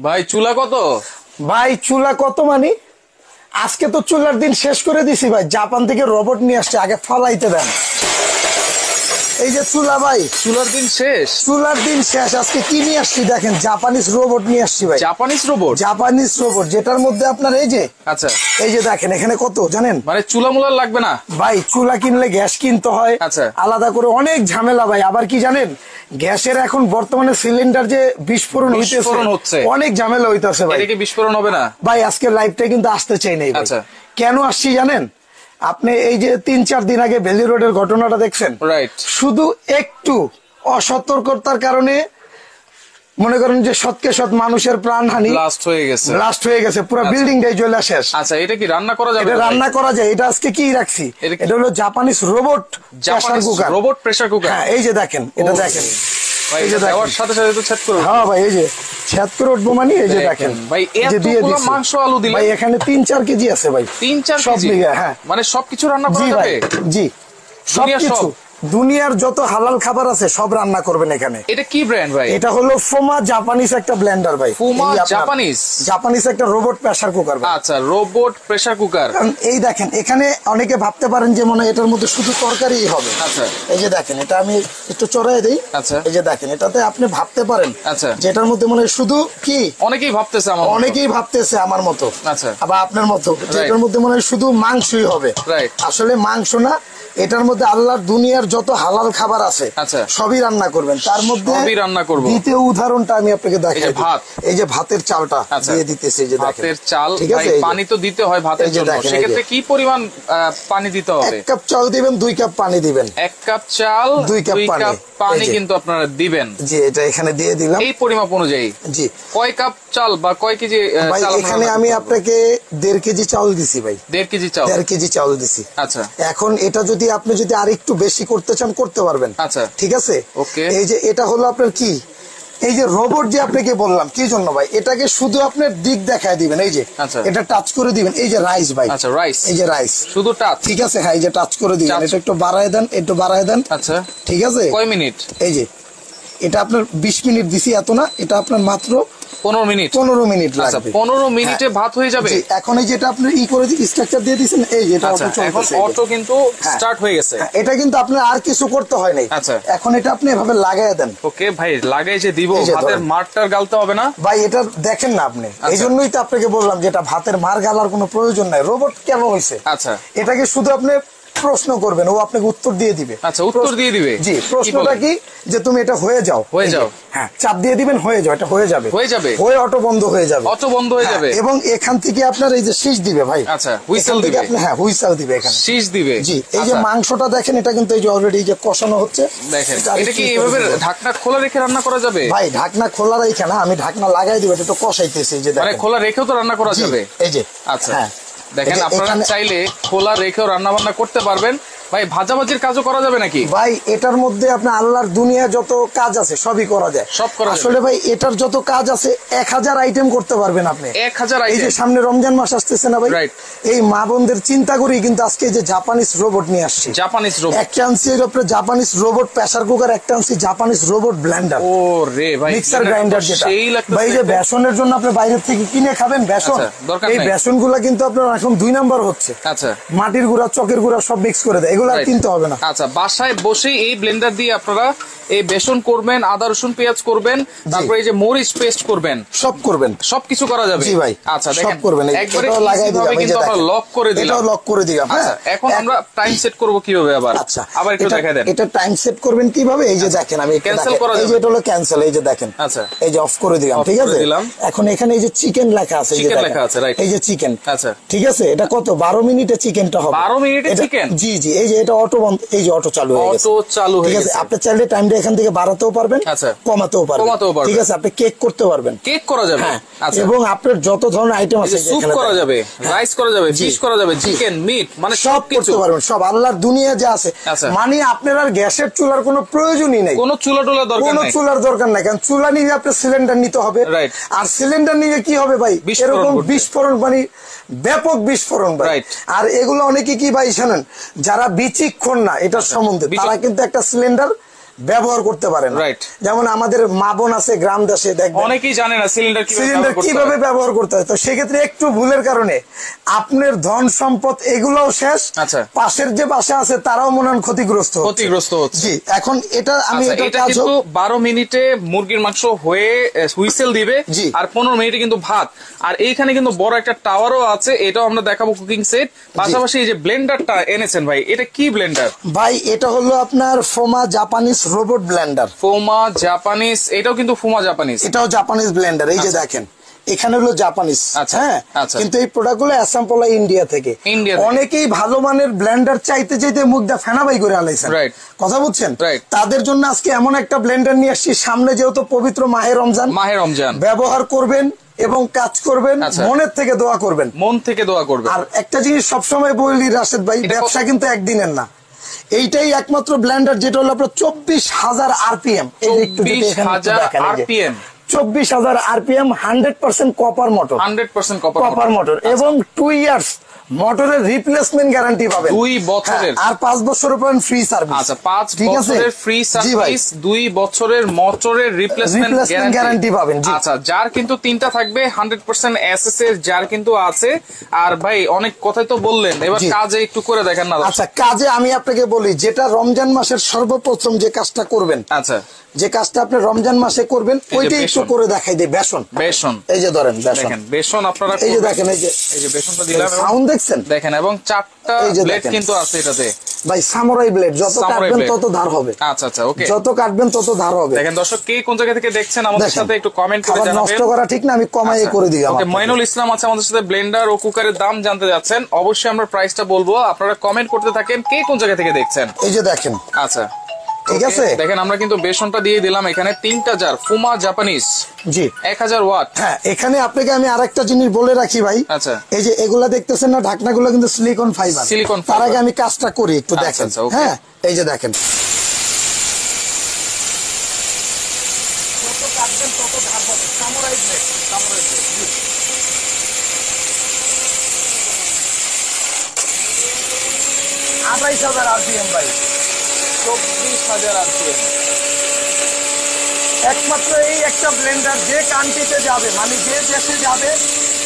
ভাই চুলা কত? ভাই চুলা কত মানে আজকে তো চুলার দিন শেষ করে দিছি ভাই। জাপান থেকে রোবট নিয়ে আসছে, আগে ফালাইতে দেন। এই যে চুলা ভাই, চুলার দিন শেষ। চুলার দিন শেষ। আজকে কি নিয়ে আসছি দেখেন, জাপানিজ রোবট নিয়ে আসছি ভাই। Japanese robot? জাপানিজ রোবট, যেটার মধ্যে আপনার এই যে আচ্ছা এই যে দেখেন এখানে কত জানেন মানে চুলা মুলা লাগবে না ভাই। চুলা কিনলে গ্যাস কিনতে হয়, আচ্ছা আলাদা করে অনেক ঝামেলা ভাই। আবার কি জানেন, গ্যাসের এখন বর্তমানে সিলিন্ডার যে বিস্ফোরণ হচ্ছে, অনেক ঝামেলা হইতেছে ভাই। এটা কি বিস্ফোরণ হবে না ভাই? আজকে লাইভটা কিন্তু আসতে চাই নাই। আচ্ছা কেন আসছি জানেন? আপনি এই যে 3-4 দিন আগে ভ্যালি রোডের ঘটনাটা দেখছেন, রাইট? শুধু একটু অসতর্কতার কারণে মনে করেন যে শতকে শত মানুষের প্রাণহানি, ব্লাস্ট হয়ে গেছে, পুরো বিল্ডিংটাই জ্বলে শেষ। আচ্ছা এটা কি রান্না করা যাবে? এটা রান্না করা যায়। এটা আজকে কি রাখছি, এটা হলো Japanese robot pressure cooker. Robot pressure cooker, হ্যাঁ এই যে দেখেন, এটা দেখেন। এই যে দেওয়ার সাথে সাথে তো ছেদ করে, হ্যাঁ ভাই এই যে ছেদ করে উঠবো মানে এই যে দেখেন ভাই, এতগুলো মাংস আলু দিলে ভাই। এখানে 3-4 কেজি আছে ভাই। 3-4 কেজি? হ্যাঁ মানে সবকিছু রান্না করা যাবে? জি সবকিছু, দুনিয়ার যত হালাল খাবার আছে সব রান্না করবেন এখানে। এটা কি ব্র্যান্ড ভাই? এটা হলো ফুমা জাপানিজ একটা ব্লেন্ডার ভাই। ফুমা জাপানিজ একটা রোবট প্রেসার কুকার। আচ্ছা রোবট প্রেসার কুকার। এই দেখেন এখানে অনেকে ভাবতে পারেন যে মনে এটার মধ্যে শুধু তরকারি হবে। আচ্ছা এই যে দেখেন, এটা আমি একটু চড়াই দেই। আচ্ছা এই যে দেখেন, এটাতে আপনি ভাবতে পারেন আচ্ছা যেটার মধ্যে মনে শুধু কি, অনেকেই ভাবতেছে আমার মতো, আচ্ছা আবার আপনার মতো, যেটার মধ্যে মনে শুধু মাংসই হবে। আসলে মাংস না, এটার মধ্যে আল্লাহর দুনিয়ার যত হালাল খাবার আছে সবই রান্না করবেন। তার মধ্যে দ্বিতীয় উদাহরণটা আমি আপনাকে দেখাই। এই যে ভাতের চালটা দিয়ে দিতেছি, এই যে ভাতের চাল। ঠিক আছে, পানি তো দিতে হয় ভাতের জন্য, সেক্ষেত্রে কি পরিমাণ পানি দিতে হবে? 1 কাপ চাল দিবেন, 2 কাপ পানি দিবেন। 1 কাপ চাল, 2 কাপ পানি কিন্তু আপনারা দিবেন। জি এটা এখানে দিয়ে দিলাম এই পরিমাপ অনুযায়ী। জি কয় কাপ চাল বা কয় কেজি চাল? এখানে আমি আপনাকে 1.5 কেজি চাল দিছি ভাই। 1.5 কেজি চাল, 1.5 কেজি চাল দিছি। আচ্ছা এখন এটা যদি আপনি যদি আরেকটু বেশি করতে চান করতে পারবেন। আচ্ছা ঠিক আছে। ওকে এই যে এটা হলো আপনার কি, এই যে রোবট যে আপনাকে বললাম কি জন্য ভাই, এটাকে শুধু আপনার দিক দেখায় দিবেন। এই যে এটা টাচ করে দিবেন, এই যে রাইস ভাই। আচ্ছা রাইস, এই যে রাইস শুধু টাচ। ঠিক আছে হ্যাঁ, এই যে টাচ করে দিবেন। এটা একটু বাড়ায় দেন, একটু বাড়ায় দেন। আচ্ছা ঠিক আছে। কয় মিনিট? এই যে এটা আপনার 20 মিনিট দিছি, এত না, এটা আপনার মাত্র 15 মিনিট লাগবে। 15 মিনিটে ভাত হয়ে যাবে। এখন এই যেটা আপনি করে স্ট্রাকচার দিয়ে দিয়েছেন, এই যেটা এখন অটো কিন্তু স্টার্ট হয়ে গেছে। এটা কিন্তু আপনার আর কিছু করতে হয় নাই। আচ্ছা এখন এটা আপনি এভাবে লাগাই দেন। ওকে ভাই লাগাই যে দিব, ভাতের মারটার গালতে হবে না ভাই। এটা দেখেন না আপনি, এই জন্যই তো আপনাকে বললাম যে এটা ভাতের মার গালার কোনো প্রয়োজন নাই। রোবট কেন হয়েছে? আচ্ছা এটাকে শুধু আপনি প্রশ্ন করবেন, ও আপনাকে উত্তর দিয়ে দিবে। আচ্ছা উত্তর দিয়ে দিবে। জি প্রশ্নটা কি, যে তুমি এটা হয়ে যাও। হ্যাঁ চাপ দিয়ে দিবেন, হয়ে যাও, এটা হয়ে যাবে, হয়ে অটো বন্ধ হয়ে যাবে, এবং এখান থেকে আপনার এই যে শীষ দিবে ভাই। আচ্ছা হুইসেল দিবে আপনি, হ্যাঁ হুইসেল দিবে, এখানে শীষ দিবে। জি এই যে মাংসটা দেখেন, এটা কিন্তু এই যে অলরেডি যে কষানো হচ্ছে দেখেন। এটা কি এভাবে ঢাকনা খোলা রেখে রান্না করা যাবে? ভাই ঢাকনা খোলা রেখে না, আমি ঢাকনা লাগাই দিব, এটা তো কষাইতেছি। এই যে মানে খোলা রেখেও তো রান্না করা যাবে। এই যে আচ্ছা দেখেন, আপনারা চাইলে খোলা রেখেও রান্না বান্না করতে পারবেন। ভাই ভাজাভাজির কাজও করা যাবে নাকি? ভাই এটার মধ্যে আপনার আল্লাহর দুনিয়া যত কাজ আছে সবই করা যায়, সব করা আসলে ভাই এটার যত কাজ আছে 1000 আইটেম করতে পারবেন আপনি। 1000 এই যে সামনে রমজান মাস আসতেছে না ভাই, এই মা বোনদের চিন্তা করি কিন্তু আজকে যে জাপানিজ রোবট নিয়ে আসছে। জাপানিজ রোবট একটা আনছি এর উপরে জাপানিজ রোবট প্রেসার কুকার, একটা আনছি জাপানিজ রোবট ব্লেন্ডার। ও রে ভাই, মিক্সার গ্রাইন্ডার যেটা ভাই যে বেসনের জন্য আপনি বাইরে থেকে কিনে খাবেন বেসন, এই বেসন গুলা কিন্তু আপনার এখন 2 নাম্বার হচ্ছে। আচ্ছা মাটির গুঁড়া, চকের গুঁড়া সব মিক্স করে দেয়, এগুলো কিনতে হবে না। আচ্ছা বাসায় বসেই এই ব্লেন্ডার দিয়ে আপনারা এই বেসন করবেন, আদা রসুন পেঁয়াজ করবেন, তারপরে এই যে মরিচ পেস্ট করবেন, সব করবেন, সবকিছু করা যাবে। জি ভাই আচ্ছা দেখেন করবেন, একবারে লাগাই দিলাম, কিন্তু আমরা লক করে দিলাম, এটাও লক করে দিলাম। হ্যাঁ এখন আমরা টাইম সেট করব কিভাবে আবার? আচ্ছা আবার একটু দেখাই দেন। এটা টাইম সেট করবেন কিভাবে, এই যে দেখেন আমি ক্যান্সেল করা যাবে, এই যে এটা হলো ক্যান্সেল, এই যে দেখেন। আচ্ছা এই যে অফ করে দিলাম, ঠিক আছে। এখন এখানে এই যে চিকেন লেখা আছে, চিকেন লেখা আছে, রাইট, এই যে চিকেন। আচ্ছা ঠিক আছে, এটা কত 12 মিনিটে চিকেনটা হবে। 12 মিনিটে চিকেন? জি জি এই যে এটা অটো বন্ধ, এই যে অটো চালু হয়ে গেছে, অটো চালু হয়ে গেছে। আপনি চাইলে টাইমটা এখান থেকে বাড়াতেও পারবেন, আচ্ছা কমাতেও পারবেন, ঠিক আছে। আপনি কেক করতে পারবেন, কেক করা যাবে। আচ্ছা এবং আপনার যত ধরনের আইটেম আছে, স্যুপ করা যাবে, রাইস করা যাবে, ফিশ করা যাবে, চিকেন, মিট, মানে সব করতে পারবেন, সব আল্লাহর দুনিয়া যা আছে। মানে আপনার আর গ্যাসের চুলার কোনো প্রয়োজনই নেই, কোনো চুলা টুলার দরকার নেই, কোনো চুলার দরকার নাই। কারণ চুলা নিয়ে আপনার সিলিন্ডার নিতে হবে, আর সিলিন্ডার নিয়ে কি হবে ভাই, এরকম বিস্ফোরণ, মানে ব্যাপক বিস্ফোরণ ভাই। আর এগুলো অনেকে কি ভাই জানেন, যারা বিচক্ষণ না এটার সম্বন্ধে, তারা কিন্তু একটা সিলিন্ডার ব্যবহার করতে পারে না। যেমন আমাদের মা বোন আছে গ্রাম দেশে, দেখবেন অনেকেই জানে না সিলিন্ডার কিভাবে ব্যবহার করতে হয়। তো সেক্ষেত্রে একটু ভুলের কারণে আপনার ধন সম্পদ এগুলোও শেষ, পাশের যে বাসা আছে তারাও মনে হয় ক্ষতিগ্রস্ত হচ্ছে। জি, এখন এটা আমি এটা কিন্তু 12 মিনিটে মুরগির মাংস হয়ে হুইসেল দিবে, আর 15 মিনিটে কিন্তু ভাত। আর এইখানে কিন্তু বড় একটা টাওয়ারও আছে, এটাও আমরা দেখাবো কুকিং সেট। পাশাপাশি এই যে ব্লেন্ডারটা এনেছেন ভাই, এটা কি ব্লেন্ডার ভাই? এটা হলো আপনার ফোমা জাপানিজ রোবট ব্লেন্ডার। ফোমা জাপানিজ, এটাও কিন্তু ফোমা জাপানিজ, এটাও জাপানিজ ব্লেন্ডার। এই যে দেখেন এখানে হলো জাপানিজ, হ্যাঁ, কিন্তু এই প্রোডাক্ট গুলো অ্যাসাম্পল ইন্ডিয়া থেকে। অনেকেই ভালো মানের ব্লেন্ডার চাইতে চাইতে মুখটা ফেনাবাই করে আলাইছেন, কথা বুঝছেন? তাদের জন্য আজকে এমন একটা ব্লেন্ডার নিয়ে আসছি, সামনে যেহেতু পবিত্র মাহে রমজান, ব্যবহার করবেন এবং কাজ করবেন, মনের থেকে দোয়া করবেন, মন থেকে দোয়া করবেন। আর একটা জিনিস সবসময় বলি রাশেদ ভাই, ব্যবসা কিন্তু একদিনের না। এইটাই একমাত্র ব্লেন্ডার যেটা হলো আপনার 24,000 RPM। 24,000 RPM, 100% copper motor, 100% copper motor, এবং 2 ইয়ার্স মোটরের রিপ্লেসমেন্ট গ্যারান্টি পাবেন, 2 বছরের, আর 5 বছরের পর ফ্রি সার্ভিস। আচ্ছা, 5 বছরের ফ্রি সার্ভিস, 2 বছরের মোটরের রিপ্লেসমেন্ট গ্যারান্টি পাবেন। আচ্ছা, যার কিন্তু 3টা থাকবে 100% এসএস এর, যার কিন্তু আছে। আর ভাই অনেক কথাই তো বললেন, এবার কাজে একটু করে দেখেন না। আচ্ছা, কাজে আমি আপনাকে বলি, যেটা রমজান মাসের সর্বপ্রথম যে কাজটা করবেন, আচ্ছা, যে কাজটা আপনি রমজান মাসে করবেন, ওইটাই একটু করে দেখাই দিই। বেসন, এই যে ধরেন বেসন আপনারা এই যে দেখেন, এই যে বেসনটা দিলাম, সাউন্ড দেখছেন, দেখেন, এবং 4টা ব্লেড কিন্তু আছে এটাতে ভাই, সামুরাই ব্লেড। যত কাটবেন তত ধার হবে। আচ্ছা আচ্ছা, ওকে, যত কাটবেন তত ধার হবে। দেখেন দর্শক, কে কোন জায়গা থেকে দেখছেন আমাদের সাথে একটু কমেন্ট করে জানাবেন। নষ্ট করা ঠিক না, আমি কমাইয়ে করে দিই। ওকে, মইনুল ইসলাম আছে আমাদের সাথে, ব্লেন্ডার ও কুকারের দাম জানতে যাচ্ছেন। অবশ্যই আমরা প্রাইসটা বলবো, আপনারা কমেন্ট করতে থাকেন কে কোন জায়গা থেকে দেখছেন। এই যে দেখেন, আচ্ছা, ঠিক আছে, দেখেন আমরা কিন্তু বেসনটা দিয়ে দিলাম এখানে 3টা জার ফোমা জাপানিজ, জি, 1000 ওয়াট। হ্যাঁ, এখানে আপনাকে আমি আরেকটা জিনিস বলে রাখি ভাই। আচ্ছা, এই যে এগুলা দেখতেছেন না, ঢাকনাগুলো কিন্তু সিলিকন ফাইবার। তার আগে আমি কাজটা করি, একটু দেখেন। হ্যাঁ, এই যে দেখেন, যত কাটবেন তত ধার হবে। সামুরাই ব্লেড, 28,000 RPM ভাই, 24,000 RPM। একমাত্র এই একটা ব্লেন্ডার যে কান্ট্রিতে যাবে, মানে যে দেশে যাবে,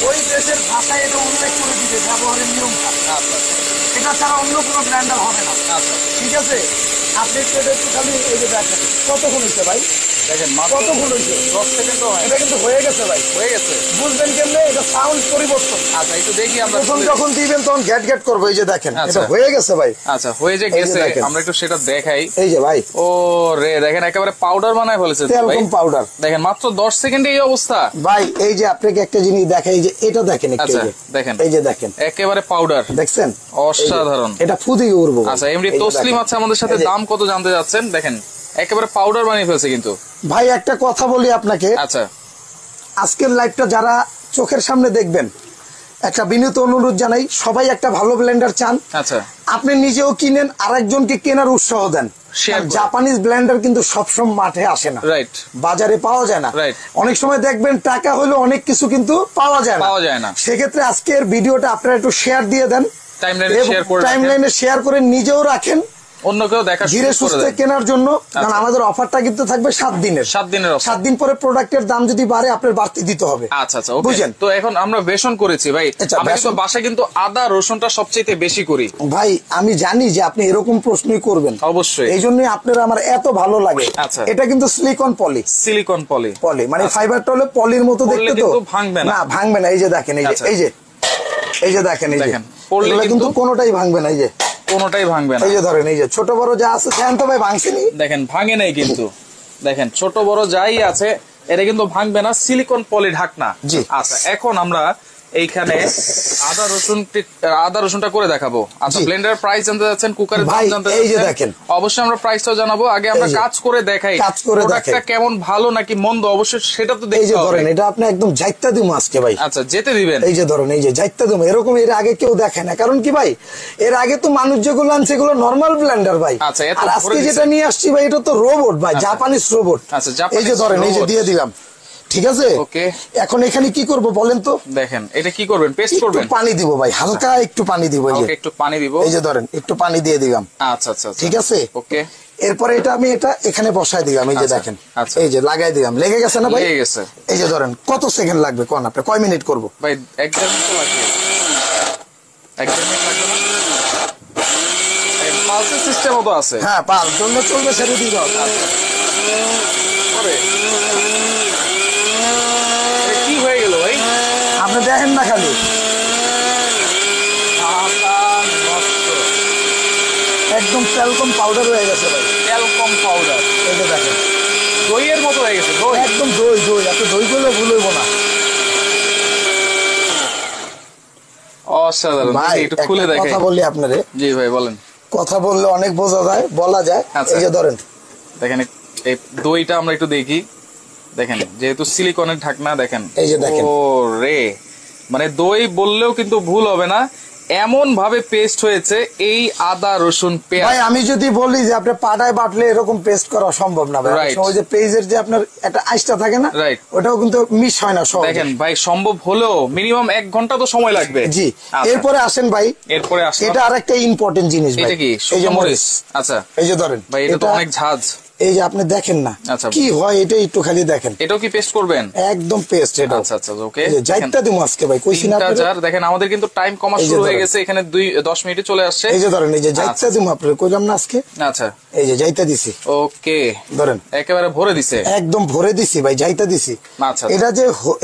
ওই দেশের ভাষায় এটা উল্লেখ করে দিবে ব্যবহারের নিয়মটা। এটা ছাড়া অন্য কোনো ব্লেন্ডার হবে না। ঠিক আছে, আপনি খালি এই যে দেখেন কতক্ষণ হয়েছে ভাই, দেখেন কতক্ষণ হয়েছে, 10 সেকেন্ড এটা কিন্তু হয়ে গেছে ভাই, হয়ে গেছে। বুঝবেন কেমনে? এটা সাউন্ড পরিবর্তন। আচ্ছা, একটু দেখি আমরা, যখন দিবেন তখন গ্যাট গ্যাট করবো। এই যে দেখেন, এটা হয়ে গেছে ভাই। আচ্ছা, হয়ে যে গেছে, আমরা একটু সেটা দেখাই। এই যে ভাই, ও রে, দেখেন একেবারে পাউডার বানায় ফেলেছে পাউডার। দেখেন মাত্র 10 সেকেন্ডে এই অবস্থা ভাই। এই যে আপনাকে একটা জিনিস দেখাই, এই যে এটা দেখেন, আচ্ছা দেখেন, এই যে দেখেন একেবারে পাউডার, দেখছেন, অসাধারণ। এটা ফুদি উড়বো। আচ্ছা, এমনি তসলিম আছে আমাদের সাথে, দাম কত জানতে যাচ্ছেন? দেখেন একেবারে পাউডার বানিয়ে ফেলছে কিন্তু ভাই। একটা কথা বলি আপনাকে, আচ্ছা, আজকের লাইভটা যারা চোখের সামনে দেখবেন, একটা বিনীত অনুরোধ জানাই, সবাই একটা ভালো ব্লেন্ডার চান। আচ্ছা, আপনি নিজেও কিনেন, আরেকজনকে কেনার উৎসাহ দেন। জাপানিজ ব্লেন্ডার কিন্তু সবসময় মাঠে আসে না, রাইট, বাজারে পাওয়া যায় না। অনেক সময় দেখবেন টাকা হলো অনেক কিছু কিন্তু পাওয়া যায় না। সেক্ষেত্রে আজকের ভিডিওটা আপনারা একটু শেয়ার দিয়ে দেন, টাইমলাইনে শেয়ার করে নিজেও রাখেন, অন্য কেউ দেখা ধীরে সুস্থে কেনার জন্য। কারণ আমাদের অফারটা কিন্তু থাকবে 7 দিনের। 7 দিন পরে প্রোডাক্টের দাম যদি বাড়ে, আপনার বাড়তি দিতে হবে। আচ্ছা আচ্ছা, বুঝেন তো। এখন আমরা বেসন করেছি ভাই, আমরা কিন্তু বাসায় কিন্তু আদা রসুনটা সবচেয়ে বেশি করি ভাই। আমি জানি যে আপনি এরকম প্রশ্নই করবেন, অবশ্যই, এই জন্যই আপনারা আমার এত ভালো লাগে। আচ্ছা, এটা কিন্তু সিলিকন পলি, পলি মানে ফাইবারটা হলো পলির মতো দেখতে, তো ভাঙবে না, ভাঙবে না। এই যে দেখেন, এই যে দেখেন, এই যে পড়লে কিন্তু কোনোটাই ভাঙবে না, এই যে কোনোটাই ভাঙবে না। এই যে ধরেন, এই যে ছোট বড় যা আছে, দেখেন তো ভাই, ভাঙছেনি, দেখেন ভাঙে নাই কিন্তু, দেখেন ছোট বড় যাই আছে এটা কিন্তু ভাঙবে না, সিলিকন পলি ঢাকনা। আচ্ছা, এখন আমরা এইখানে আদা রসুনটা করে দেখাবো। আচ্ছা, ব্লেন্ডার প্রাইস জানতে যাচ্ছেন, কুকারের দাম জানতে যাচ্ছেন, অবশ্যই আমরা প্রাইসটাও জানাবো। আগে আমরা কাজ করে দেখাই, প্রোডাক্টটা কেমন, ভালো নাকি মন্দ, অবশ্যই সেটা তো দেখতে হবে। ধরেন এটা আপনি একদম যাইতা দিম আজকে ভাই। আচ্ছা, যেতে দিবেন। এই যে ধরেন, এই যে যাইতা দিম, এরকম এর আগে কেউ দেখে না। কারণ কি ভাই, এর আগে তো মানুষ যেগুলো আনছে এগুলো নর্মাল ব্লেন্ডার ভাই। আচ্ছা, আর আজকে যেটা নিয়ে আসছি ভাই, এটা তো রোবট ভাই, জাপানিজ রোবট। আচ্ছা, এই যে ধরেন, এই যে দিয়ে দিলাম, ঠিক আছে। ওকে, এখন এখানে কি করব বলেন তো? দেখেন এটা কি করবেন, পেস্ট করবেন? পানি দিব ভাই, হালকা একটু পানি দিব। একটু পানি দিব, এই যে ধরেন, একটু পানি দিয়ে দিলাম। আচ্ছা আচ্ছা, ঠিক আছে। ওকে, এরপরে এটা আমি এটা এখানে বসাই দিলাম, এই যে দেখেন, এই যে লাগাই দিলাম, লেগে গেছে না ভাই? লেগে গেছে। এই যে ধরেন কত সেকেন্ড লাগবে কোন আপনি, কয় মিনিট করব ভাই? 1-1.5 মিনিট লাগবে। 1-1.5 মিনিট লাগবে না? পালসের সিস্টেম তো আছে। হ্যাঁ, পালস জন্য চলবে, সেটা দিয়ে দাও। কি হয়ে গেল ভাই? আপনি দেখেন না খালি একদম ট্যালকম পাউডার হয়ে গেছে ভাই, ট্যালকম পাউডার। এই যে দেখেন দইয়ের মতো হয়ে গেছে, দই একদম, দই দই। আপনি দই করলে ভুল হইব না। অসাধারণ। ভাই একটু খুলে দেখেন। কথা বলি আপনারে। জি ভাই বলেন। কথা বললে অনেক বোঝা যায়, বলা যায়। এই যে ধরেন দেখেন এই দইটা আমরা একটু দেখি। দেখেন যেহেতু সিলিকনের ঢাকনা, দেখেন এই যে দেখেন, ও রে, মানে দই বললেও কিন্তু ভুল হবে না, এমন ভাবে পেস্ট হয়েছে এই আদা রসুন পেঁয়াজ। ভাই আমি যদি বলি যে আপনি পাটায় বাটলে এরকম পেস্ট করা সম্ভব না ভাই। ওই যে পেজের যে আপনার একটা আইসটা থাকে না, ওটাও কিন্তু মিস হয় না সব। দেখেন ভাই, সম্ভব হলেও মিনিমাম 1 ঘন্টা তো সময় লাগবে। জি। এরপরে আসেন ভাই, এরপরে আসেন, এটা আরেকটা ইম্পর্টেন্ট জিনিস ভাই। এটা কি? এই যে মরিচ। আচ্ছা, এই যে ধরেন ভাই, এটা তো অনেক ঝাঁজ। এই যে আপনি দেখেন না কি হয়, এটা একটু খালি দেখেন। এটাও কি পেস্ট করবেন? একদম পেস্ট এটা। আচ্ছা আচ্ছা, ওকে। যাইতা দিমু আজকে ভাই, কইছি না আপনাদের। দেখেন আমাদের কিন্তু টাইম কমা শুরু হয়ে গেছে, এখানে 10 মিনিটে চলে আসছে। এই যে ধরেন, এই যে যাইতা দিমু আপনাদের, কইলাম না আজকে। আচ্ছা, এই যে যাইতা দিছি। ওকে, ধরেন একেবারে ভরে দিছে, একদম ভরে দিছি ভাই, যাইতা দিছি। আচ্ছা,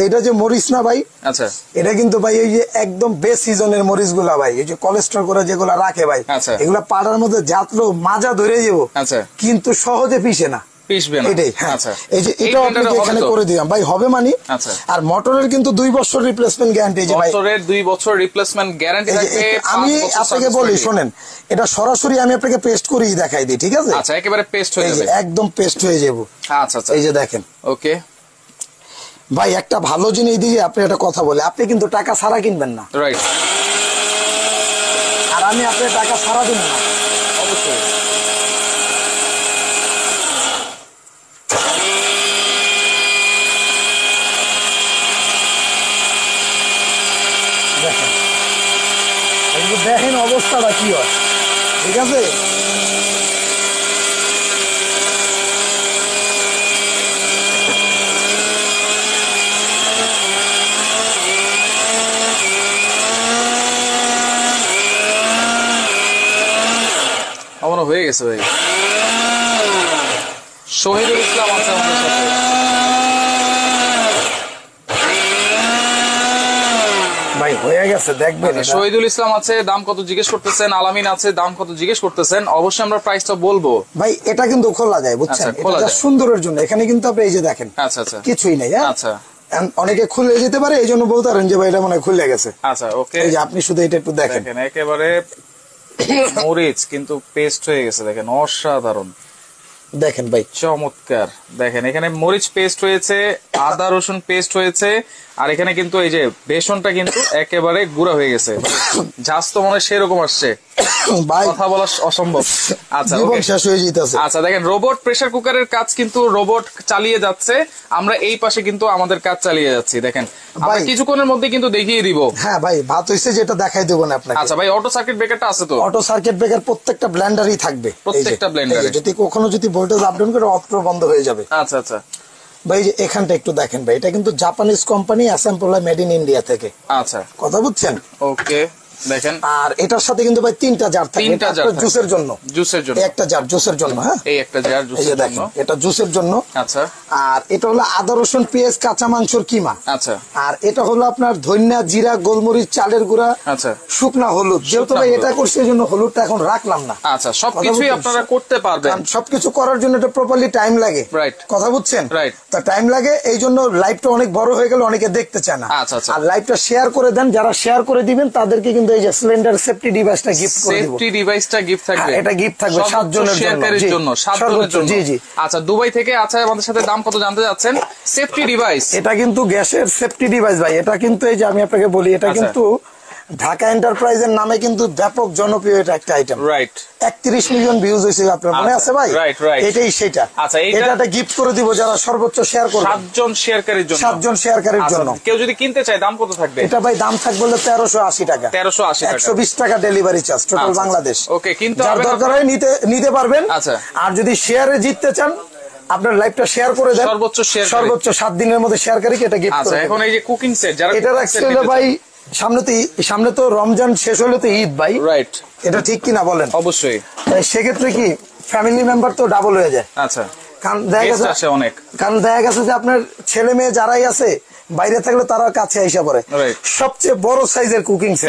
এটা যে মরিচ না ভাই, আচ্ছা, এটা কিন্তু ভাই এই যে একদম বেস্ট সিজনের মরিচ গুলা ভাই, এই যে কোলেস্ট্রল করে যেগুলা রাখে ভাই, এগুলা পাড়ার মধ্যে জাতলো মাজা ধরে যাবো, কিন্তু সহজে পিষে না। আর মোটরের কিন্তু 2 বছর রিপ্লেসমেন্ট গ্যারান্টি। আমি আপনাকে বলি শোনেন, এটা সরাসরি আমি আপনাকে পেস্ট করেই দেখাই দিই, ঠিক আছে? আচ্ছা, একেবারে পেস্ট হয়ে যাবে, একদম পেস্ট হয়ে যাবো। আচ্ছা আচ্ছা, এই যে দেখেন। ওকে ভাই, একটা ভালো জিনিস দিয়ে আপনি একটা কথা বলে, আপনি কিন্তু টাকা ছাড়া কিনবেন না, রাইট? আর আমি আপনার টাকা ছাড়া দিব না, অবশ্যই। দেখেন অবস্থাটা কি হয়, ঠিক আছে? আমার হয়ে গেছে ভাই। শহীদুল ইসলাম আছে আমাদের সাথে। ভাই হয়ে গেছে, দেখবেন। শহীদুল ইসলাম আছে, দাম কত জিজ্ঞেস করতেছেন। আলামিন আছে, দাম কত জিজ্ঞেস করতেছেন। অবশ্যই আমরা প্রাইসটা বলবো ভাই। এটা কিন্তু খোলা যায়, বুঝছেন? এটা সুন্দরের জন্য। এখানে কিন্তু আপনি এই যে দেখেন, আচ্ছা আচ্ছা, কিছুই নেই। আচ্ছা, অনেকে খুলে যেতে পারে, এই জন্য বলতে পারেন যে ভাই এটা মনে হয় খুলে গেছে। আচ্ছা, ওকে। এই যে আপনি শুধু এটা একটু দেখেন, একেবারে মরিচ কিন্তু পেস্ট হয়ে গেছে, দেখেন অসাধারণ। দেখেন ভাই, চমৎকার। দেখেন এখানে মরিচ পেস্ট হয়েছে, আদা রসুন পেস্ট হয়েছে, আর এখানে কিন্তু এই যে বেসনটা কিন্তু একেবারে গুঁড়া হয়ে গেছে। ঝাঁজ তো মনে হয় সেরকম আসছে, কথা বলা অসম্ভব। আচ্ছা, শেষ হয়ে যেতেছে। আচ্ছা, দেখেন রোবট প্রেসার কুকারের কাজ কিন্তু রোবট চালিয়ে যাচ্ছে, আমরা এই পাশে কিন্তু আমাদের কাজ চালিয়ে যাচ্ছি। দেখেন আমরা কিছুক্ষণের মধ্যে কিন্তু দেখিয়ে দিব। হ্যাঁ ভাই, ভাত হইছে যেটা দেখাই দেবো না আপনাকে। আচ্ছা ভাই, অটো সার্কিট ব্রেকারটা আছে তো? অটো সার্কিট ব্রেকার প্রত্যেকটা ব্লেন্ডারই থাকবে, প্রত্যেকটা ব্লেন্ডারে। যদি কখনো যদি ভোল্টেজ আপ ডাউন করে, অটো বন্ধ হয়ে যাবে। আচ্ছা আচ্ছা ভাই, যে এখানটা একটু দেখেন ভাই, এটা কিন্তু Japanese company, assemble made in India থেকে। আচ্ছা, কথা বুঝছেন? ওকে, দেখেন। আর এটার সাথে কিন্তু ভাই 3টা জার থাকে, জুসের জন্য। একটা জার জুসের জন্য। হ্যাঁ, এই একটা জার জুসের জন্য, এটা জুসের জন্য। আচ্ছা, আর এটা হলো আদা রসুন পেঁয়াজ কাঁচা মাংসের কিমা। আচ্ছা, আর এটা হলো আপনার ধনিয়া জিরা গোলমরিচ চালের গুঁড়া, আচ্ছা, শুকনা হলুদ। যেহেতু ভাই এটা করছে, এই জন্য হলুদটা এখন রাখলাম না। আচ্ছা, সবকিছুই আপনারা করতে পারবেন। সবকিছু করার জন্য এটা প্রপারলি টাইম লাগে, রাইট? কথা বুঝছেন? রাইট। তা টাইম লাগে, এই জন্য লাইভটা অনেক বড় হয়ে গেল, অনেকে দেখতে চায় না। আচ্ছা, আর লাইভটা শেয়ার করে দেন, যারা শেয়ার করে দিবেন তাদেরকে কিন্তু এই যে সিলিন্ডার সেফটি ডিভাইসটা গিফট করে দিব। সেফটি ডিভাইসটা গিফট থাকবে, এটা গিফট থাকবে 7 জনের জন্য। 7 জনের জন্য। জি জি। আচ্ছা, দুবাই থেকে আছে আমাদের সাথে, দাম কত জানতে যাচ্ছেন? সেফটি ডিভাইস, এটা কিন্তু গ্যাসের সেফটি ডিভাইস ভাই। এটা কিন্তু এই যে আমি আপনাকে বলি, এটা কিন্তু ঢাকা এন্টারপ্রাইজের নামে কিন্তু ব্যাপক জনপ্রিয় এটা একটা আইটেম। রাইট। 31 মিলিয়ন ভিউজ হয়েছে, আপনার মনে আছে ভাই? Right right. এটাই সেটা। আচ্ছা, এটা একটা গিফট করে দিব যারা সর্বোচ্চ শেয়ার করবে, 7 জন শেয়ারকারীর জন্য। 7 জন শেয়ারকারীর জন্য। কেউ যদি কিনতে চায় দাম কত থাকবে? এটা ভাই দাম থাকবে হলো 1380 টাকা। 1380 টাকা। 120 টাকা ডেলিভারি চার্জ টোটাল বাংলাদেশ। ওকে, কিন্তু যার দরকার হয় নিতে পারবেন। আচ্ছা। আর যদি শেয়ারে জিততে চান, আপনার লাইভটা শেয়ার করে দেন, সর্বোচ্চ 7 দিনের মধ্যে শেয়ারকারীকে এটা গিফট করে দেন। এখন এই যে কুকিং সেট যারা এটা রাখছে হলো ভাই, সামনে তো রমজান শেষ হলে তো ঈদ ভাই। রাইট। এটা ঠিক কিনা বলেন? অবশ্যই। সেক্ষেত্রে কি ফ্যামিলি মেম্বার তো ডাবল হয়ে যায়। আচ্ছা। কারণ দেখা গেছে যে আপনার ছেলে মেয়ে যারাই আছে বাইরে থাকলে তারা কাছে আইসা পড়ে। সবচেয়ে বড় সাইজের কুকিং সেট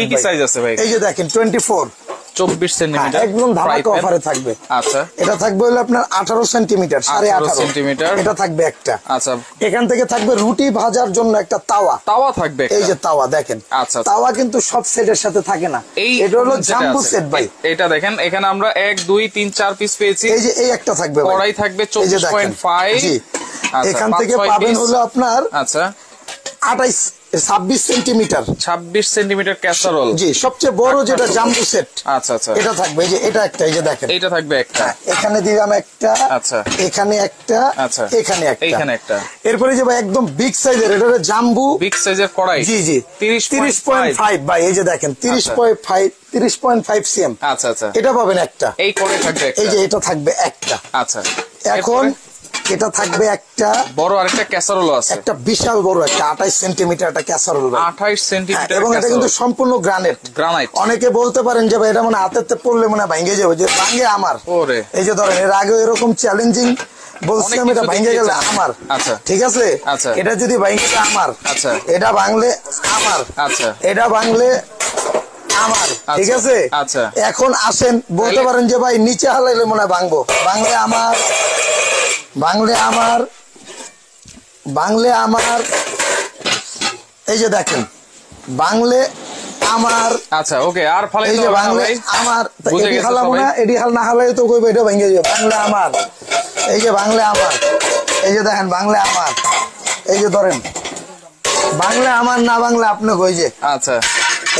এই যে দেখেন 24 সেন্টিমিটার একদম ধামাকা অফারে থাকবে। আচ্ছা। এটা থাকবে হলো আপনার 18 সেন্টিমিটার, 18.5 সেন্টিমিটার। এটা থাকবে একটা। আচ্ছা। এখান থেকে থাকবে রুটি ভাজার জন্য একটা তাওয়া থাকবে। এই যে তাওয়া দেখেন। আচ্ছা। তাওয়া কিন্তু সব সেটের সাথে থাকে না, এটা হলো জাম্বো সেট ভাই। এটা দেখেন, এখানে আমরা 1 2 3 4 পিস পেয়েছি। এই যে এই একটা থাকবে, কড়াই থাকবে 24.5। জি। এখান থেকে পাবেন হলো আপনার আচ্ছা 26 সেন্টিমিটার, 26 সেন্টিমিটার ক্যাসারোল। জি, সবচেয়ে বড় যেটা জাম্বো সেট। আচ্ছা আচ্ছা। এটা থাকবে, এই যে এটা একটা, এই যে দেখেন এটা থাকবে একটা। এখানে দিলাম একটা। আচ্ছা। এখানে একটা। আচ্ছা। এখানে একটা। এরপরে যে ভাই একদম বিগ সাইজের, এটা হলো জাম্বো বিগ সাইজের কড়াই। জি জি 30.5 ভাই, এই যে দেখেন 30.5 সিএম। আচ্ছা আচ্ছা। এটা পাবেন একটা। এই কড়াই থাকবে একটা। এই যে এটা থাকবে একটা। আচ্ছা। এখন এটা থাকবে একটা বড়, আরেকটা ক্যাসারোল আছে, একটা বিশাল বড় একটা 28 সেন্টিমিটার একটা ক্যাসারোল। 28 সেন্টিমিটার এবং এটা কিন্তু সম্পূর্ণ গ্রানাইট। অনেকে বলতে পারেন যে ভাই এটা মনে হাতে পড়লে মনে ভেঙে যাবে, যে ভাঙে আমার। এই যে ধরেন এর আগে এরকম চ্যালেঞ্জিং বলছিলাম, এটা ভেঙে গেলে আমার। আচ্ছা, ঠিক আছে। এটা যদি ভেঙে যায় আমার, আচ্ছা, এটা ভাঙলে আমার, আচ্ছা, এটা ভাঙলে আমার, ঠিক আছে। আচ্ছা, এখন আসেন, বলতে পারেন যে ভাই নিচে হালাইলে মনে হয় ভাঙবো, ভাঙলে আমার এই যে দেখেন বাংলে আমার। আচ্ছা, ওকে। আর ফালাই এই যে বাংলে আমার, এডি হালামো না, এডি হাল না হালাই তো কইবে এটা ভেঙে যাবে। বাংলে আমার, এই যে বাংলে আমার, এই যে দেখেন বাংলে আমার, এই যে ধরেন বাংলে আমার না বাংলে আপনি কই যে। আচ্ছা,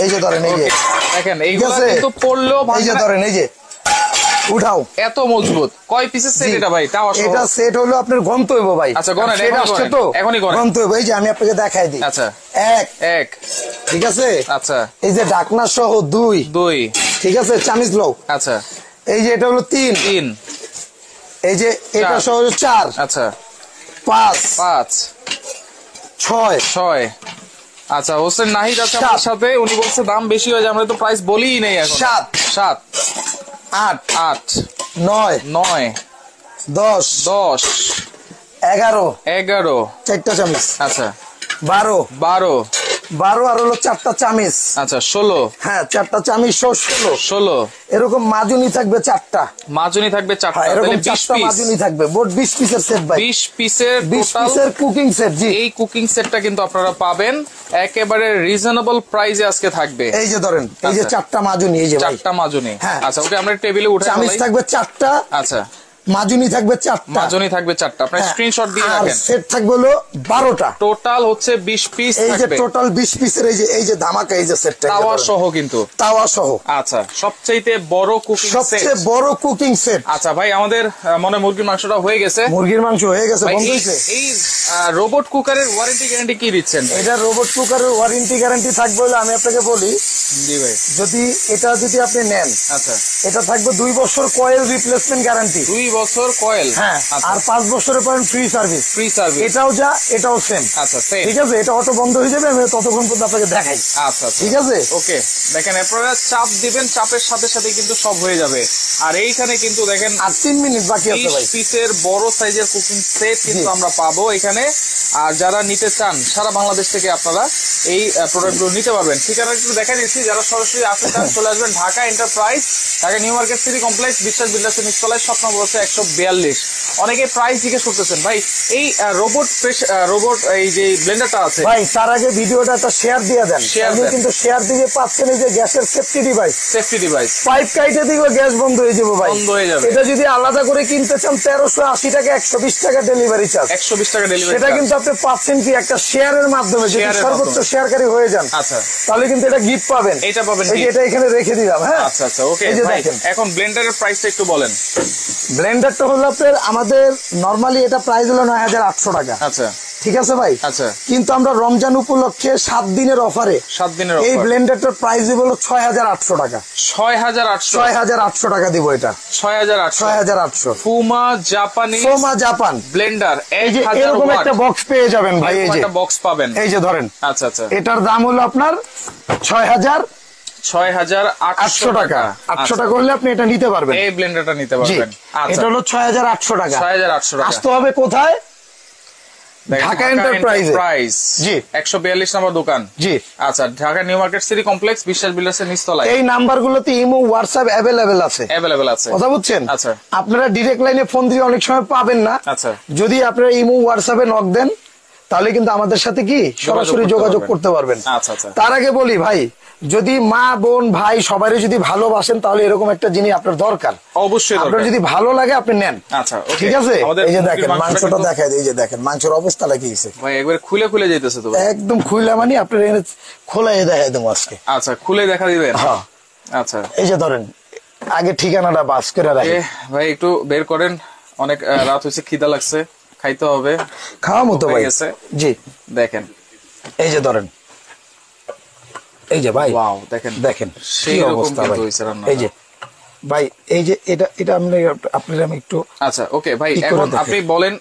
এই যে ধরেন, এই যে দেখেন এইগুলো কিন্তু পড়লেও, এই যে ধরেন, এই যে উঠাও, এত মজবুত। কয় পিসের সেট এটা ভাই? এটা সেট হলো আপনার গন্তব্য ভাই। আচ্ছা, গণেন, এটা আসছে তো এখনই গণেন। গন্তব্য, এই যে আমি আপনাকে দেখাই দিই। আচ্ছা, এক, ঠিক আছে। আচ্ছা, এই যে ঢাকনা সহ 2, ঠিক আছে। চামিচ লও। আচ্ছা, এই যে এটা হলো 3, এই যে এটা সহ 4, আচ্ছা, 5, 6। আচ্ছা, হোসেন নাহিদ আছে আমার সাথে, উনি বলছে দাম বেশি হয়ে যায়, আমরা তো প্রাইস বলিই নেই এখন। 7, 8, 9, 10, 11, 4টা চামিচ। আচ্ছা, 12 আর হলো 4টা চামিচ। আচ্ছা, 16। হ্যাঁ, 4টা চামিচ 16। এরকম মাজুনি থাকবে 4টা। এরকম 4টা মাজুনি থাকবে। মোট 20 পিসের সেট ভাই, 20 পিসের কুকিং সেট। জি, এই কুকিং সেটটা কিন্তু আপনারা পাবেন একেবারে রিজনেবল প্রাইসে আজকে থাকবে। এই যে ধরেন, এই যে 4টা মাজুনি, এই যে 4টা মাজুনি। আচ্ছা, ওকে, আমরা টেবিলে উঠে চামিচ থাকবে 4টা। আচ্ছা, মাজুনি থাকবে 4টা। আপনি স্ক্রিনশট দিয়ে রাখেন। সেট থাকবে হলো 12টা। টোটাল হচ্ছে 20 পিস। এই যে টোটাল 20 পিসের এই যে ধামাকা, এই যে সেটটা তাওয়া সহ, কিন্তু তাওয়া সহ। আচ্ছা, সবচেয়ে বড় কুকিং সেট। আচ্ছা ভাই, আমাদের মনে মুরগির মাংসটা হয়ে গেছে। মুরগির মাংস হয়ে গেছে, বন্ধ হইছে। এই রোবট কুকারের ওয়ারেন্টি গ্যারান্টি কি দিচ্ছেন? এটা রোবট কুকারের ওয়ারেন্টি গ্যারান্টি থাকবে হলো, আমি আপনাকে বলি। জি ভাই, যদি আপনি নেন, আচ্ছা, এটা থাকবে 2 বছর কয়েল রিপ্লেসমেন্ট গ্যারান্টি। 2 বছর কয়েল। হ্যাঁ, আর 5 বছরের পর ফ্রি সার্ভিস। এটাও এটাও সেম। আচ্ছা, ঠিক আছে। এটা অটো বন্ধ হয়ে যাবে, আমি ততক্ষণ পর্যন্ত আপনাকে দেখাই। আচ্ছা, ঠিক আছে। ওকে, দেখেন আপনারা চাপ দিবেন, চাপের সাথে সাথে কিন্তু সব হয়ে যাবে। আর এইখানে কিন্তু দেখেন আর 3 মিনিট বাকি আছে ভাই। 20 পিসের বড় সাইজের কুকিং সেট কিন্তু আমরা পাবো এখানে। আর যারা নিতে চান সারা বাংলাদেশ থেকে আপনারা এই প্রোডাক্টগুলো নিতে পারবেন। ঠিকানা একটু দেখা দিচ্ছি, যারা সরাসরি আসতে চান চলে আসবেন Dhaka enterprise, Dhaka new market city complex, বিশ্বাস বিল্ডার্সের নিচতলায়, শপ নম্বর হচ্ছে 142। অনেকে প্রাইস জিজ্ঞেস করতেছেন ভাই, এই রোবট এই যে ব্লেন্ডারটা আছে ভাই, তার আগে ভিডিওটা একটা শেয়ার দিয়ে দেন। আপনি কিন্তু শেয়ার দিয়ে পাচ্ছেন এই যে গ্যাসের সেফটি ডিভাইস, পাইপ কাইটে দিব গ্যাস বন্ধ হয়ে যাবে ভাই, বন্ধ হয়ে যাবে। এটা যদি আলাদা করে কিনতে চান 1380 টাকা, 120 টাকা ডেলিভারি চার্জ, 120 টাকা ডেলিভারি, সেটা কিন্তু আপনি পাচ্ছেন কি একটা শেয়ারের মাধ্যমে, যদি সর্বোচ্চ শেয়ারকারী হয়ে যান, আচ্ছা, তাহলে কিন্তু এটা গিফট পাবেন। এটা পাবেন, এটা এখানে রেখে দিলাম। হ্যাঁ, আচ্ছা আচ্ছা, ওকে ভাই। এখন ব্লেন্ডারের প্রাইসটা একটু বলেন। ব্লেন্ডারটা হলো আপনার, আমাদের নরমালি এটা প্রাইস হলো 9800 টাকা। আচ্ছা, ঠিক আছে ভাই। আচ্ছা, কিন্তু আমরা রমজান উপলক্ষে 7 দিনের অফারে এই ব্লেন্ডারটার প্রাইস দিব 6800 টাকা। 6800 টাকা দিব এটা, 6800। ফুমা জাপান ব্লেন্ডার, এই যে এরকম একটা বক্স পেয়ে যাবেন ভাই, এই যে একটা বক্স পাবেন, এই যে ধরেন। আচ্ছা আচ্ছা, এটার দাম হলো আপনার 6800 টাকা। 800 টাকা হলে আপনি এটা নিতে পারবেন, এই ব্লেন্ডারটা নিতে পারবেন। এটা হলো 6800 টাকা। 6800 টাকা। আসতে হবে কোথায়? ঢাকা এন্টারপ্রাইজ, জি, 142 নম্বর দোকান, জি। আচ্ছা, Dhaka new market city complex, বিশ্বাস বিল্ডার্সের নিচতলায়। এই নাম্বারগুলোতে ইমো হোয়াটসঅ্যাপ অ্যাভেলেবেল আছে, কথা বুঝছেন? আচ্ছা, আপনারা ডাইরেক্ট লাইনে ফোন দিয়ে অনেক সময় পাবেন না। আচ্ছা, যদি আপনারা ইমো হোয়াটসঅ্যাপে নক দেন, তাহলে কিন্তু আমাদের সাথে কি সরাসরি যোগাযোগ করতে পারবেন। আচ্ছা আচ্ছা। তার আগে বলি ভাই, যদি মা বোন ভাই সবারই যদি ভালোবাসেন, তাহলে এরকম একটা জিনিস আপনার দরকার, অবশ্যই। আপনার যদি ভালো লাগে আপনি নেন। আচ্ছা, ঠিক আছে। এই যে দেখেন মাংসটা দেখায়, এই যে দেখেন মাংসের অবস্থাটা কি হইছে ভাই, একবার খুলে যাইতেছে তো, একদম খুলে, মানে আপনার খোলাই দেখাই দেবো আজকে। আচ্ছা, খুলে দেখা দিবেন। হ্যাঁ, আচ্ছা। এই যে ধরেন, আগে ঠিকানাটা বাস করে রাখেন ভাই, একটু বের করেন, অনেক রাত হয়েছে, খিদা লাগছে, খাইতে হবে, খাওয়া মতো ভাই। জি, দেখেন, এই যে ধরেন, এই যে ভাই, ওয়াও, দেখেন সেই অবস্থা ভাই। এই যে ভাই, এই যে এটা আপনার আমি একটু, আচ্ছা, ওকে ভাই। এখন আপনি বলেন,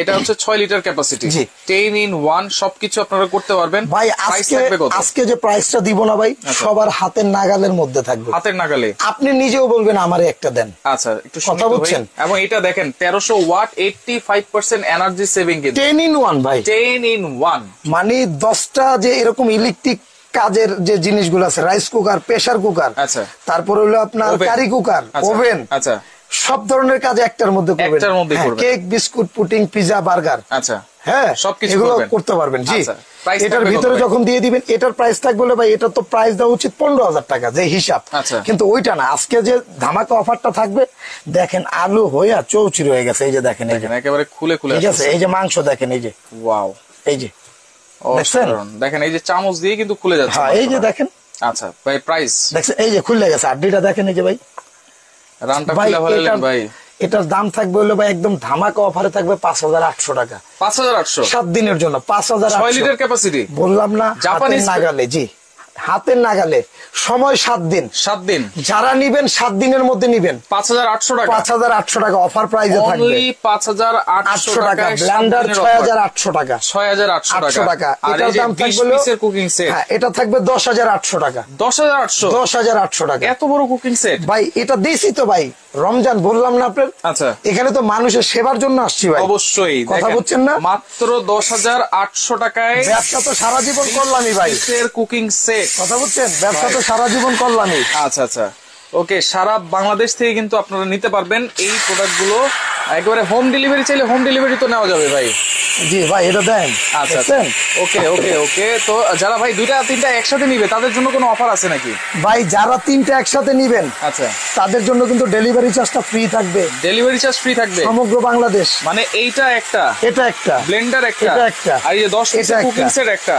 এটা হচ্ছে 6 লিটার ক্যাপাসিটি, 10 in 1, সবকিছু আপনারা করতে পারবেন ভাই। আজকে যে প্রাইসটা দিব না ভাই, সবার হাতের নাগালের মধ্যে থাকবে, হাতের নাগালে। আপনি নিজেও বলবেন আমারে একটা দেন। আচ্ছা, একটু কথা বলছেন। এবং এটা দেখেন 1300 ওয়াট, 85% এনার্জি সেভিং, 10 in 1 ভাই, 10 in 1, মানে 10টা যে এরকম ইলেকট্রিক কাজের যে জিনিসগুলো আছে, রাইস কুকার, প্রেসার কুকার, আচ্ছা, তারপর হলো আপনার কারি কুকার, ওভেন, আচ্ছা, সব ধরনের কাজ একটার মধ্যে করবেন। Cake, biscuit, pudding, pizza, burger, আচ্ছা, হ্যাঁ, সবকিছু করতে পারবেন। জি, এটার ভিতরে যখন দিয়ে দিবেন, এটার প্রাইস থাকবে ভাই, এটা তো প্রাইস দেওয়া উচিত 15000 টাকা, যে হিসাব, কিন্তু ওইটা না। আজকে যে ধামাকা অফারটা থাকবে, দেখেন আলু হইয়া চৌচির হয়ে গেছে। এই যে দেখেন, একেবারে খুলে ঠিক আছে। এই যে মাংস দেখেন, এই যে ওয়াও, এই যে দেখেন, এই যে চামচ দিয়ে কিন্তু খুলে যাচ্ছে। হ্যাঁ, এই যে দেখেন। আচ্ছা ভাই, প্রাইস দেখছেন, এই যে খুলে গেছে, আড্ডিটা দেখেন, এই যে ভাই, রানটা খুলে ফেললেন ভাই। এটার দাম থাকবে হলো ভাই, একদম ধামাকা অফারে থাকবে 5800 টাকা। 5800 7 দিনের জন্য, 5800। 6 লিটার ক্যাপাসিটি, বললাম না, হাতের নাগালে। জি, হাতের নাগালে, সময় 7 দিন। 7 দিন যারা নিবেন, 7 দিনের মধ্যে নিবেন, 5800 টাকা। 5800 টাকা অফার প্রাইসে থাকবে, অনলি 5800 টাকা। ব্লেন্ডার 6800 টাকা, 6800 টাকা। এটার দাম থাকবে পিসের কুকিং সেট, হ্যাঁ, এটা থাকবে 10800 টাকা। 10800 টাকা, এত বড় কুকিং সেট ভাই। এটা দিছি তো ভাই, রমজান বললাম না আপনার। আচ্ছা, এখানে তো মানুষের সেবার জন্য আসছি ভাই, অবশ্যই। কথা বুঝছেন না? মাত্র 10800 টাকায় ব্যবসা তো সারা জীবন করলামই ভাই, কুকিং সেট, কথা বুঝছেন? ব্যবসা তো সারা জীবন করলামই। আচ্ছা আচ্ছা, ওকে। সারা বাংলাদেশ থেকে কিন্তু আপনারা নিতে পারবেন এই প্রোডাক্ট গুলো। একেবারে হোম ডেলিভারি চাইলে হোম ডেলিভারি তো নেওয়া যাবে ভাই। জি ভাই, এটা দেন। আচ্ছা, ওকে ওকে ওকে। তো যারা ভাই 2টা 3টা একসাথে নিবে, তাদের জন্য কোনো অফার আছে নাকি? ভাই, যারা 3টা একসাথে নিবেন, আচ্ছা, তাদের জন্য কিন্তু ডেলিভারি চার্জটা ফ্রি থাকবে। ডেলিভারি চার্জ ফ্রি থাকবে সমগ্র বাংলাদেশ। মানে এইটা একটা, এটা একটা, ব্লেন্ডার একটা, এটা একটা, আর এই যে 10 পিস কুকিং সেট একটা,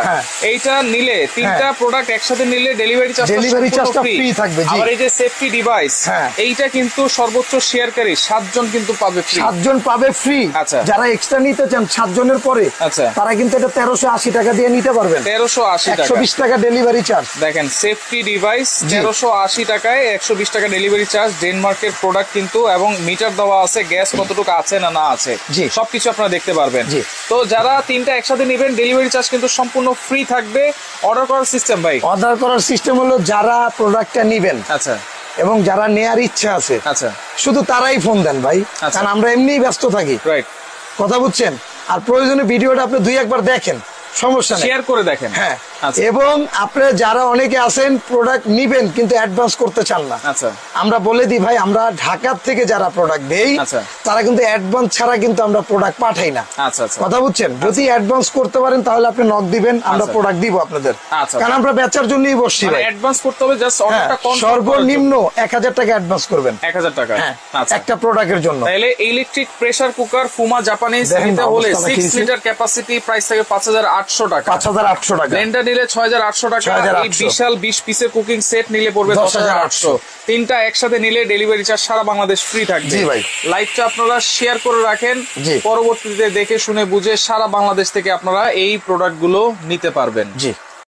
এইটা নিলে 3টা প্রোডাক্ট একসাথে নিলে ডেলিভারি চার্জটা ফ্রি থাকবে। জি, আর এই যে সেফটি ডিভাইস, এইটা কিন্তু সর্বোচ্চ শেয়ারকারী 7 জন কিন্তু পাবে ফ্রি। 7 জন পাবে ফ্রি। আচ্ছা, যারা এক্সট্রা নিতে চান 7 জনের পরে, আচ্ছা, তারা কিন্তু এটা 1380 টাকা দিয়ে নিতে পারবেন। 1380 টাকা, 120 টাকা ডেলিভারি চার্জ। দেখেন, সেফটি ডিভাইস 1380 টাকায়, 120 টাকা ডেলিভারি চার্জ। ডেনমার্কের প্রোডাক্ট কিন্তু, এবং মিটার দেওয়া আছে, গ্যাস কতটুকু আছে না আছে সবকিছু আপনারা দেখতে পারবেন। তো যারা 3টা একসাথে নেবেন, ডেলিভারি চার্জ কিন্তু সম্পূর্ণ ফ্রি থাকবে। অর্ডার করার সিস্টেম ভাই, অর্ডার করার সিস্টেম হলো, যারা প্রোডাক্টটা নেবেন, আচ্ছা, এবং যারা নেয়ার ইচ্ছা আছে, আচ্ছা, শুধু তারাই ফোন দেন ভাই, কারণ আমরা এমনিই ব্যস্ত থাকি। রাইট, কথা বুঝছেন? আর প্রয়োজনে ভিডিওটা আপনি 2-1 বার দেখেন, সমস্যা নেই, শেয়ার করে দেখেন। হ্যাঁ, এবং আপনারা যারা অনেকে আছেন প্রোডাক্ট নিবেন কিন্তু অ্যাডভান্স করতে চান না, আচ্ছা, আমরা বলে দিই ভাই, আমরা ঢাকা থেকে যারা প্রোডাক্ট দেই তারা কিন্তু অ্যাডভান্স ছাড়া কিন্তু আমরা প্রোডাক্ট পাঠাই না। আচ্ছা আচ্ছা, কথা বুঝছেন? যদি অ্যাডভান্স করতে পারেন তাহলে আপনি নক দিবেন, আমরা প্রোডাক্ট দিব আপনাদের, কারণ আমরা বেচার জন্যই বসছি ভাই। অ্যাডভান্স করতে হবে, জাস্ট অর্ডারটা কনফার্ম, সর্বনিম্ন 1000 টাকা অ্যাডভান্স করবেন, 1000 টাকা একটা প্রোডাক্টের জন্য। তাহলে ইলেকট্রিক প্রেসার কুকার ফুমা জাপানিজ নিতে হলে 6 লিটার ক্যাপাসিটি, প্রাইস থাকে 5800 টাকা, 5800 টাকা। ব্লেন্ডার নিলে 6800 টাকা, এই বিশাল 20 পিসের কুকিং সেট নিলে পড়বে 10800। তিনটা একসাথে নিলে ডেলিভারি চার্জ সারা বাংলাদেশ ফ্রি থাকবে। জি ভাই, লাইভটা আপনারা শেয়ার করে রাখেন, পরবর্তীতে দেখে শুনে বুঝে সারা বাংলাদেশ থেকে আপনারা এই প্রোডাক্টগুলো নিতে পারবেন। জি।